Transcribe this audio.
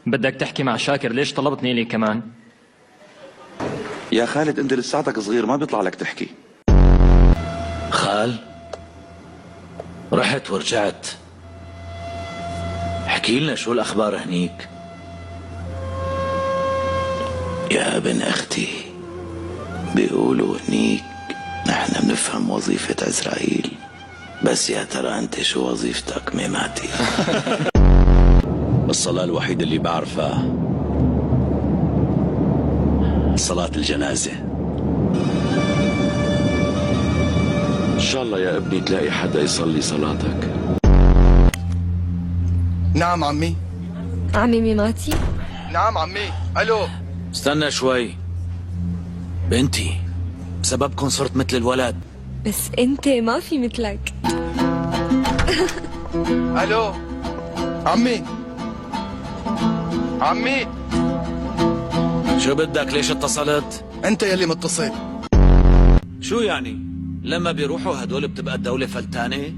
بدك تحكي مع شاكر، ليش طلبتني لي كمان؟ يا خالد انت لساتك صغير، ما بيطلع لك تحكي. خال، رحت ورجعت، احكي لنا شو الأخبار هنيك. يا ابن اختي، بيقولوا هنيك نحن بنفهم وظيفة عزرائيل، بس يا ترى انت شو وظيفتك ميماتي؟ الصلاة الوحيدة اللي بعرفها صلاة الجنازة. ان شاء الله يا ابني تلاقي حدا يصلي صلاتك. نعم عمي. عمي ميماتي؟ نعم عمي. الو. استنى شوي بنتي، بسببكن صرت مثل الولد. بس انت ما في مثلك. الو عمي. عمي شو بدك؟ ليش اتصلت؟ انت يلي متصل. شو يعني؟ لما بيروحوا هدول بتبقى الدولة فلتانة؟